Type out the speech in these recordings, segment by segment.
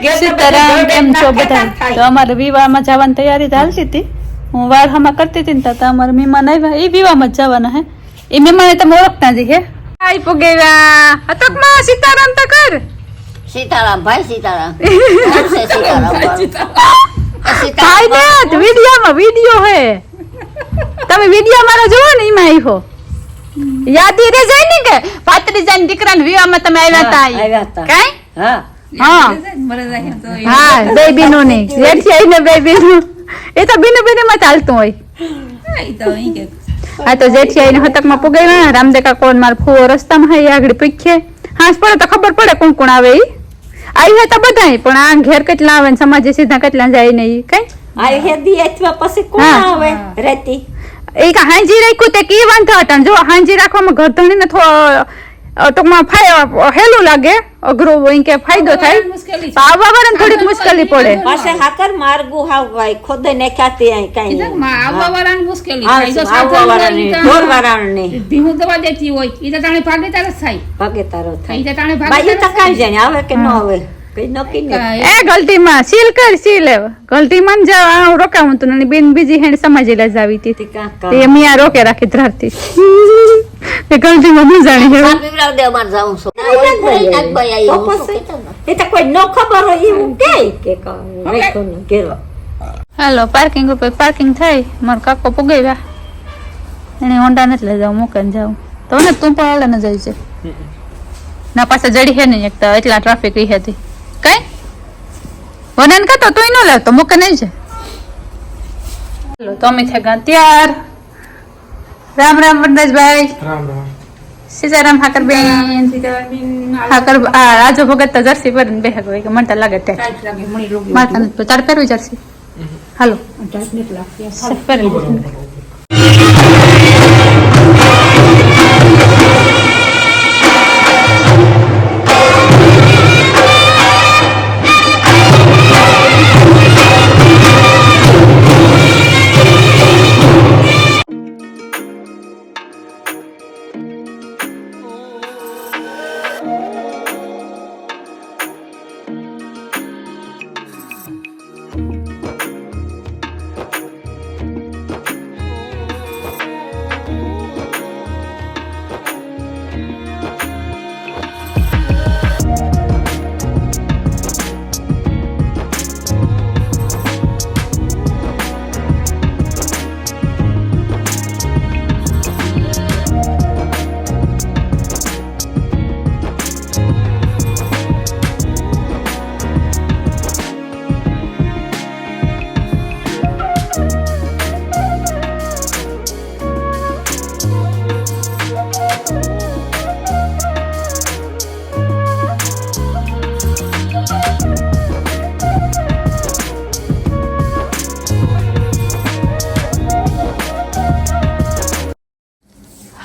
સીતારામ, કેમ છો બધા? તો અમારે વિવાહમાં જવાની તૈયારી ચાલતી હતી. હું વાળ હમા કરતી હતી ને તો અમારા મહેમાન આવ્યા. એ વિવાહમાં જ જવાના હે. એ મહેમાન તમે ઓળખતા જ હે. આઈ પુગેવા હતકમાં સીતારામ તો કર. સીતારામ ભાઈ સીતારામ ભાઈ ને વિડિયો હે. તમે વિડિયો મારો જોવો ને એમાં આવ્યો. યાદી રે જાય ને કે પાતરી જાન દીકરાને વિવાહમાં તમે આવ્યા હતા. કાઈ? હા હા બેબી નું નહીં જેઠી આઈને બેબી નું એ તો બીને બીને માં ચાલતું હોય. હા તો જેઠી આઈને હતકમાં પુગાવ્યા. રામદેકા કોણ માર ફુવો રસ્તામાં હે આગળ પૂછે હાસ પડે તો ખબર પડે કોણ કોણ આવે. ઈ આવી હતા બધાય પણ આ ઘેર કેટલા આવે ને સમાજે સીધા કેટલા જાય ને ઈ કઈ આ હેદી અથવા પછી કોણ આવે રહેતી એ કા હાંજી રાખ્યું તે કી વાંધો હતા. જો હાંજી રાખવામાં ઘરધણી ને ટૂંકમાં હેલું લાગે અઘરું હોય કે ફાયદો થાય આવવા વાળાને થોડીક મુશ્કેલી પડે. પાસે હાકર માર્ગુ હાવ ભાઈ ખોદે નાખ્યાતી આય કાઈ આવવા વાળાને મુશ્કેલી થાય તો આવવા વાળાને ઢોર વાળાને ધીમું દવા દેતી હોય ઈ તો તાણે ભાગે તાર થાય ભાગે તારો થાય ઈ તો તાણે ભાગે બાઈ તો કાઈ જાણે આવે કે ન આવે કઈ નક્કી નહીં. એ ગલતીમાં સીલ કર સીલ ગલતીમાં જ રોકાવું તું ને બેન બીજી હેડ સમાજી લા જાવી હતી તે મિયા રોકે રાખી ધરારતી એ ગલતીમાં ન જાણી હે પીવરાવ દે અમાર જાઉં છું એ તો કોઈ ન ખબર હોય એવું કે રેખો ન કેરો. હાલો પાર્કિંગ ઉપર પાર્કિંગ થાય. મારો કાકો પુગાવ્યા એને હોન્ડા નથી લઈ જાવ મૂકીને જાવ તો ને તું પણ હાલે ન જાય છે ના પાસે જડી હે ને એક તો એટલા ટ્રાફિક ઈ હતી કઈ વનન કાતો તોય ન લાવતો મૂકે નહીં છે. હાલો તો અમે થઈ ગયા ત્યાર. રામ રામ વરદાસભાઈ. રામ રામ. સીતારામ હાકર બેન હાકર રાજુ ભગત તો જર્સી પર બે હગો કે મને તો લાગે તે માતા નથી તાર પહેરવી જર્સી. હાલો પહેરી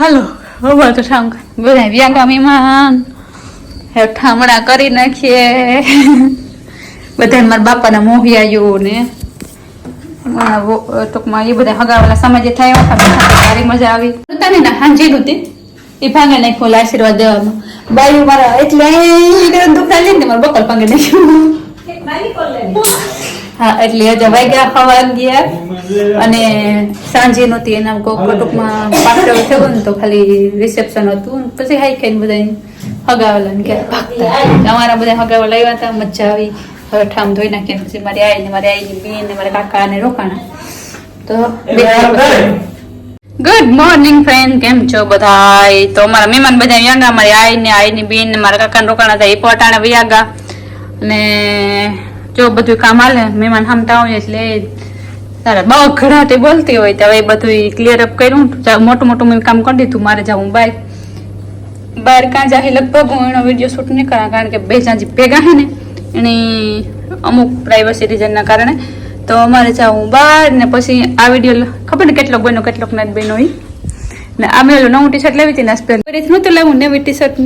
હાલો હવે તો ઠામ બધા વ્યાગા મહેમાન હે ઠામડા કરી નાખીએ બધા મારા બાપાના મોહી આવ્યું ને ટૂંકમાં એ બધા હગાવાલા સમાજે થાય સારી મજા આવી તને ના હાંજી હતી એ ભાંગે નાખ્યું આશીર્વાદ દેવાનું બાયું મારા એટલે દુખડા લઈને મારા બકલ ભાંગે નાખ્યું. હા એટલે હજુ વાગ્યા ખવા ગયા અને સાંજે નહોતી એના ટૂંકમાં પાછળ થયું ને તો ખાલી રિસેપ્શન હતું પછી હાઈ ખાઈને બધા હગાવેલા ને ક્યારે ભાગતા અમારા બધા હગાવેલા આવ્યા હતા મજા આવી. હવે ઠામ ધોઈ નાખીએ પછી મારી આઈની બેન ને મારા કાકા ને રોકાણા તો ગુડ મોર્નિંગ ફ્રેન્ડ, કેમ છો બધા? તો અમારા મહેમાન બધા વ્યાગા મારી આઈની બેન ને મારા કાકા રોકાણા હતા એ પોટાણા વ્યાગા અને જો બધું કામ હાલે મહેમાન સામતા હોય એટલે તારા બહુ ઘડાટી બોલતી હોય તો હવે બધું ક્લિયર અપ કર્યું. મોટું મેં કામ કરી દીધું. મારે જવું બહાર કાં જાહી લગભગ હું એનો વિડીયો શૂટ નહીં કરા કારણ કે બે જાજી ભેગા હે ને એની અમુક પ્રાઇવસી રીઝનના કારણે તો અમારે જવું બહાર ને પછી આ વિડીયો ખબર ને કેટલોક બન્યો કેટલોક નથી બન્યો એ ને આ મેં નવું ટી શર્ટ લેવી હતી ને સ્પેલ નહોતું લેવું નવી ટી શર્ટ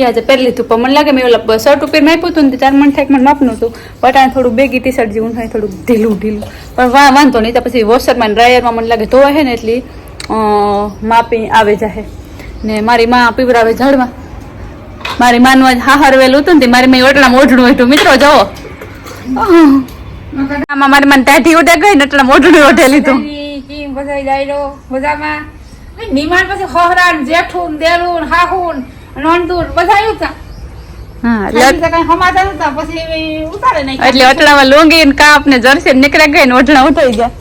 યાદ પહેરી લીધું પણ મને લાગે મેં ઓલા શર્ટ ઉપર માપ્યું હતું ને તાર મને થાય મને માપનું હતું બટ થોડું બેગી ટી શર્ટ જેવું થાય થોડું ઢીલું પણ વાંધો નહીં તો પછી વોશરમાં ડ્રાયરમાં મને લાગે ધોવા છે ને એટલી માપી આવે જાહે ને મારી માં પીવરાવે ઝાડમાં મારી માનવા હાહરવેલું હતું ને તે મારી મેં ઓટલામાં ઓઢણું હતું મિત્રો જો આમાં મારી મને ટાઢી ઉડે ગઈ ને એટલે ઓઢણું ઓઢે લીધું બધા ડાયરો બધામાં નિમાન પછી ખહરાન જેઠું દેરું હાહુન નોંધું બધા હતા હા કઈ સમાધાન હતા પછી ઉતારે નહીં એટલે ઓટલામાં લુંગી ને કાપ ને જર્સી નીકળે ગઈ ને ઓઢણા ઉઠાઈ ગયા